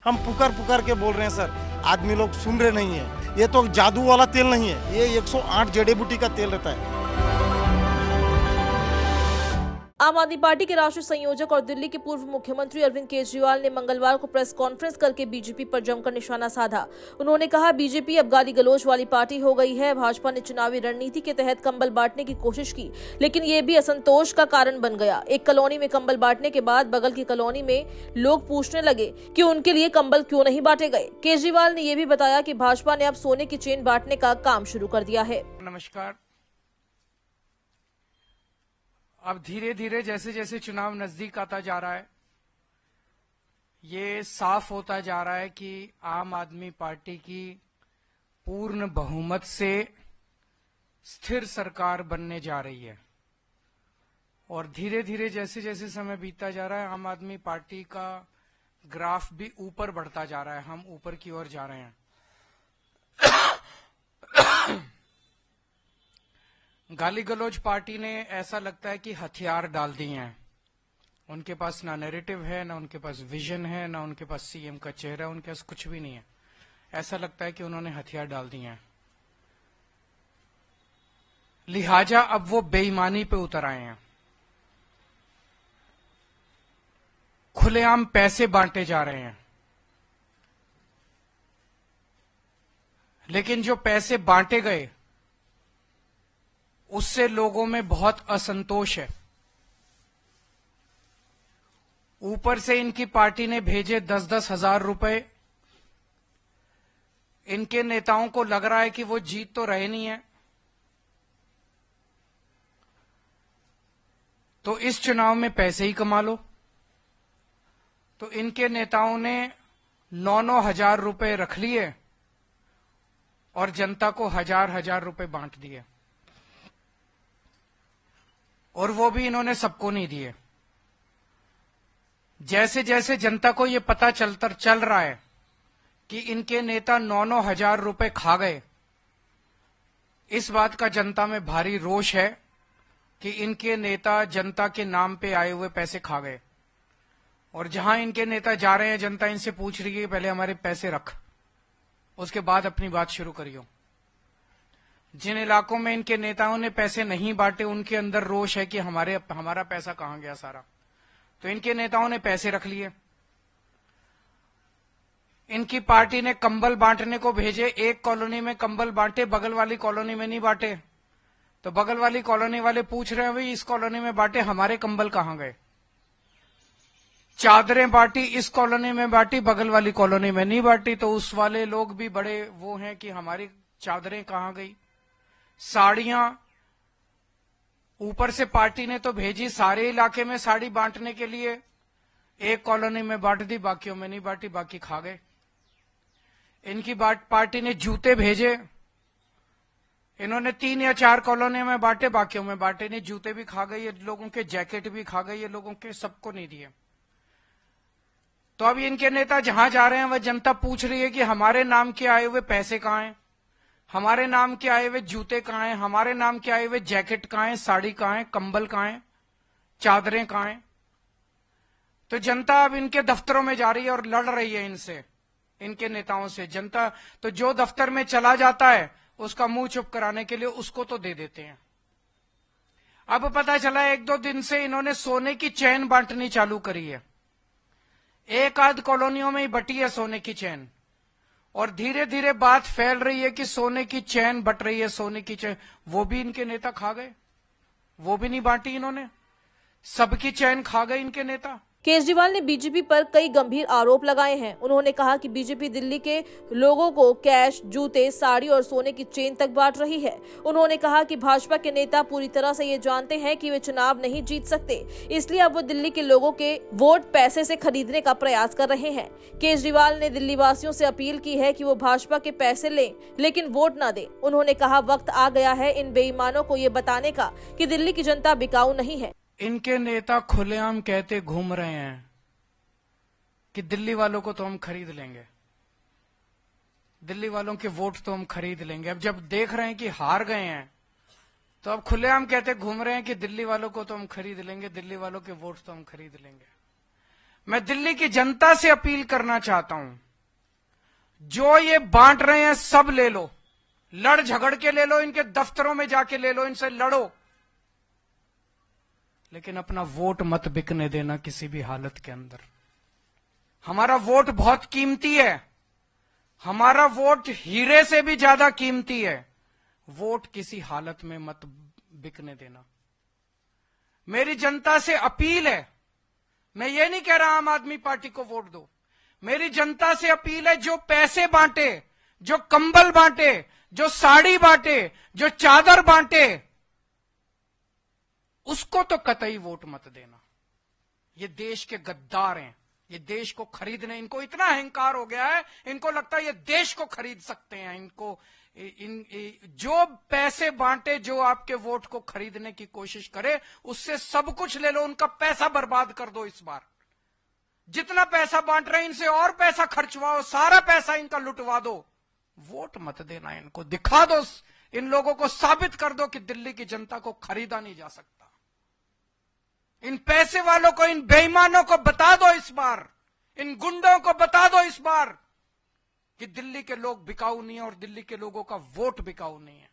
हम पुकार पुकार के बोल रहे हैं सर, आदमी लोग सुन रहे नहीं है। ये तो जादू वाला तेल नहीं है, ये 108 जड़ी बूटी का तेल रहता है। आम आदमी पार्टी के राष्ट्रीय संयोजक और दिल्ली के पूर्व मुख्यमंत्री अरविंद केजरीवाल ने मंगलवार को प्रेस कॉन्फ्रेंस करके बीजेपी पर जमकर निशाना साधा। उन्होंने कहा, बीजेपी अब गाली गलौज वाली पार्टी हो गई है। भाजपा ने चुनावी रणनीति के तहत कंबल बांटने की कोशिश की, लेकिन ये भी असंतोष का कारण बन गया। एक कॉलोनी में कंबल बांटने के बाद बगल की कॉलोनी में लोग पूछने लगे कि उनके लिए कंबल क्यों नहीं बांटे गए। केजरीवाल ने यह भी बताया कि भाजपा ने अब सोने की चेन बांटने का काम शुरू कर दिया है। नमस्कार। अब धीरे धीरे जैसे जैसे चुनाव नजदीक आता जा रहा है, ये साफ होता जा रहा है कि आम आदमी पार्टी की पूर्ण बहुमत से स्थिर सरकार बनने जा रही है। और धीरे धीरे जैसे जैसे समय बीतता जा रहा है, आम आदमी पार्टी का ग्राफ भी ऊपर बढ़ता जा रहा है। हम ऊपर की ओर जा रहे हैं। गाली गलौज पार्टी ने ऐसा लगता है कि हथियार डाल दिए हैं। उनके पास ना नैरेटिव है, ना उनके पास विजन है, ना उनके पास सीएम का चेहरा, उनके पास कुछ भी नहीं है। ऐसा लगता है कि उन्होंने हथियार डाल दिए हैं। लिहाजा अब वो बेईमानी पे उतर आए हैं। खुलेआम पैसे बांटे जा रहे हैं, लेकिन जो पैसे बांटे गए उससे लोगों में बहुत असंतोष है। ऊपर से इनकी पार्टी ने भेजे 10-10 हजार रुपए। इनके नेताओं को लग रहा है कि वो जीत तो रहे नहीं है, तो इस चुनाव में पैसे ही कमा लो। तो इनके नेताओं ने 9-9 हजार रुपए रख लिए और जनता को 1000-1000 रुपए बांट दिए, और वो भी इन्होंने सबको नहीं दिए। जैसे जैसे जनता को ये पता चल रहा है कि इनके नेता 9-9 हजार रुपए खा गए, इस बात का जनता में भारी रोष है कि इनके नेता जनता के नाम पे आए हुए पैसे खा गए। और जहां इनके नेता जा रहे हैं, जनता इनसे पूछ रही है पहले हमारे पैसे रख, उसके बाद अपनी बात शुरू करियो। जिन इलाकों में इनके नेताओं ने पैसे नहीं बांटे, उनके अंदर रोष है कि हमारा पैसा कहां गया सारा। तो इनके नेताओं ने पैसे रख लिए। इनकी पार्टी ने कंबल बांटने को भेजे, एक कॉलोनी में कंबल बांटे, बगल वाली कॉलोनी में नहीं बांटे। तो बगल वाली कॉलोनी वाले पूछ रहे हैं, भाई इस कॉलोनी में बांटे, हमारे कंबल कहां गए। चादरें बांटी, इस कॉलोनी में बांटी, बगल वाली कॉलोनी में नहीं बांटी। तो उस वाले लोग भी बड़े वो हैं कि हमारी चादरें कहां गई। साड़ियां ऊपर से पार्टी ने तो भेजी सारे इलाके में साड़ी बांटने के लिए, एक कॉलोनी में बांट दी, बाकियों में नहीं बांटी, बाकी खा गए। इनकी पार्टी ने जूते भेजे, इन्होंने 3 या 4 कॉलोनी में बांटे, बाकियों में बांटे नहीं, जूते भी खा गए ये लोगों के, जैकेट भी खा गए ये लोगों के, सबको नहीं दिए। तो अब इनके नेता जहां जा रहे हैं, वह जनता पूछ रही है कि हमारे नाम के आए हुए पैसे कहां हैं, हमारे नाम के आए हुए जूते कहां हैं, हमारे नाम के आए हुए जैकेट कहां हैं, साड़ी कहां है, कंबल कहां है, चादरें कहां हैं। तो जनता अब इनके दफ्तरों में जा रही है और लड़ रही है इनसे, इनके नेताओं से। जनता तो जो दफ्तर में चला जाता है उसका मुंह चुप कराने के लिए उसको तो दे देते हैं। अब पता चला 1-2 दिन से इन्होंने सोने की चैन बांटनी चालू करी है। एक आध कॉलोनियों में ही बटी है सोने की चैन, और धीरे धीरे बात फैल रही है कि सोने की चैन बट रही है, सोने की चैन। वो भी इनके नेता खा गए, वो भी नहीं बांटी इन्होंने, सबकी चैन खा गए इनके नेता। केजरीवाल ने बीजेपी पर कई गंभीर आरोप लगाए हैं। उन्होंने कहा कि बीजेपी दिल्ली के लोगों को कैश, जूते, साड़ी और सोने की चेन तक बांट रही है। उन्होंने कहा कि भाजपा के नेता पूरी तरह से ये जानते हैं कि वे चुनाव नहीं जीत सकते, इसलिए अब वो दिल्ली के लोगों के वोट पैसे से खरीदने का प्रयास कर रहे हैं। केजरीवाल ने दिल्ली वासियों से अपील की है कि वो भाजपा के पैसे लें, लेकिन वोट न दें। उन्होंने कहा, वक्त आ गया है इन बेईमानों को ये बताने का कि दिल्ली की जनता बिकाऊ नहीं है। इनके नेता खुलेआम कहते घूम रहे हैं कि दिल्ली वालों को तो हम खरीद लेंगे, दिल्ली वालों के वोट तो हम खरीद लेंगे। अब जब देख रहे हैं कि हार गए हैं, तो अब खुलेआम कहते घूम रहे हैं कि दिल्ली वालों को तो हम खरीद लेंगे, दिल्ली वालों के वोट तो हम खरीद लेंगे। मैं दिल्ली की जनता से अपील करना चाहता हूं, जो ये बांट रहे हैं सब ले लो, लड़ झगड़ के ले लो, इनके दफ्तरों में जाके ले लो, इनसे लड़ो, लेकिन अपना वोट मत बिकने देना किसी भी हालत के अंदर। हमारा वोट बहुत कीमती है, हमारा वोट हीरे से भी ज्यादा कीमती है। वोट किसी हालत में मत बिकने देना। मेरी जनता से अपील है, मैं ये नहीं कह रहा आम आदमी पार्टी को वोट दो, मेरी जनता से अपील है, जो पैसे बांटे, जो कंबल बांटे, जो साड़ी बांटे, जो चादर बांटे, उसको तो कतई वोट मत देना। ये देश के गद्दार हैं, ये देश को खरीदने, इनको इतना अहंकार हो गया है, इनको लगता है ये देश को खरीद सकते हैं। इनको जो पैसे बांटे, जो आपके वोट को खरीदने की कोशिश करे, उससे सब कुछ ले लो, उनका पैसा बर्बाद कर दो। इस बार जितना पैसा बांट रहे हैं, इनसे और पैसा खर्चवाओ, सारा पैसा इनका लुटवा दो। वोट मत देना इनको, दिखा दो, इन लोगों को साबित कर दो कि दिल्ली की जनता को खरीदा नहीं जा सकता। इन पैसे वालों को, इन बेईमानों को बता दो इस बार, इन गुंडों को बता दो इस बार कि दिल्ली के लोग बिकाऊ नहीं है और दिल्ली के लोगों का वोट बिकाऊ नहीं है।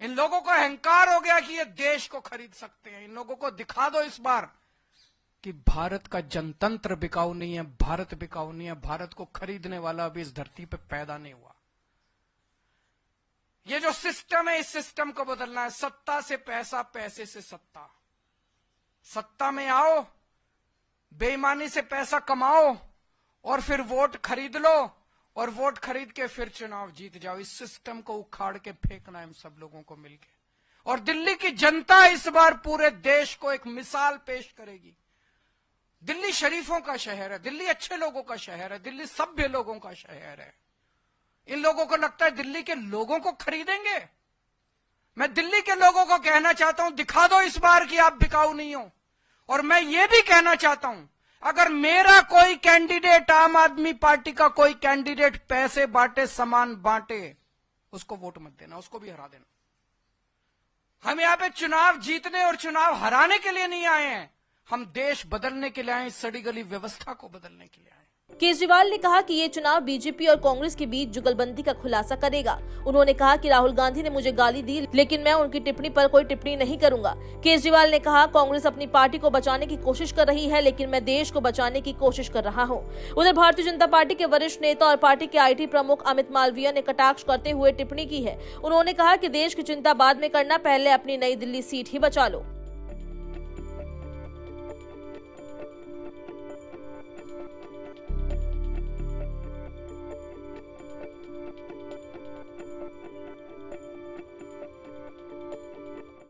इन लोगों को अहंकार हो गया कि ये देश को खरीद सकते हैं। इन लोगों को दिखा दो इस बार कि भारत का जनतंत्र बिकाऊ नहीं है, भारत बिकाऊ नहीं है, भारत को खरीदने वाला अभी इस धरती पे पैदा नहीं हुआ। ये जो सिस्टम है, इस सिस्टम को बदलना है। सत्ता से पैसा, पैसे से सत्ता। सत्ता में आओ, बेईमानी से पैसा कमाओ और फिर वोट खरीद लो, और वोट खरीद के फिर चुनाव जीत जाओ। इस सिस्टम को उखाड़ के फेंकना है हम सब लोगों को मिलके। और दिल्ली की जनता इस बार पूरे देश को एक मिसाल पेश करेगी। दिल्ली शरीफों का शहर है, दिल्ली अच्छे लोगों का शहर है, दिल्ली सभ्य लोगों का शहर है। इन लोगों को लगता है दिल्ली के लोगों को खरीदेंगे। मैं दिल्ली के लोगों को कहना चाहता हूं, दिखा दो इस बार कि आप बिकाऊ नहीं हो। और मैं ये भी कहना चाहता हूं, अगर मेरा कोई कैंडिडेट, आम आदमी पार्टी का कोई कैंडिडेट पैसे बांटे, सामान बांटे, उसको वोट मत देना, उसको भी हरा देना। हम यहां पे चुनाव जीतने और चुनाव हराने के लिए नहीं आए हैं, हम देश बदलने के लिए आए, सड़ी गली व्यवस्था को बदलने के लिए आए। केजरीवाल ने कहा कि ये चुनाव बीजेपी और कांग्रेस के बीच जुगलबंदी का खुलासा करेगा। उन्होंने कहा कि राहुल गांधी ने मुझे गाली दी, लेकिन मैं उनकी टिप्पणी पर कोई टिप्पणी नहीं करूंगा। केजरीवाल ने कहा, कांग्रेस अपनी पार्टी को बचाने की कोशिश कर रही है, लेकिन मैं देश को बचाने की कोशिश कर रहा हूं। उधर भारतीय जनता पार्टी के वरिष्ठ नेता और पार्टी के IT प्रमुख अमित मालवीय ने कटाक्ष करते हुए टिप्पणी की है। उन्होंने कहा कि देश की चिंता बाद में करना, पहले अपनी नई दिल्ली सीट ही बचा लो।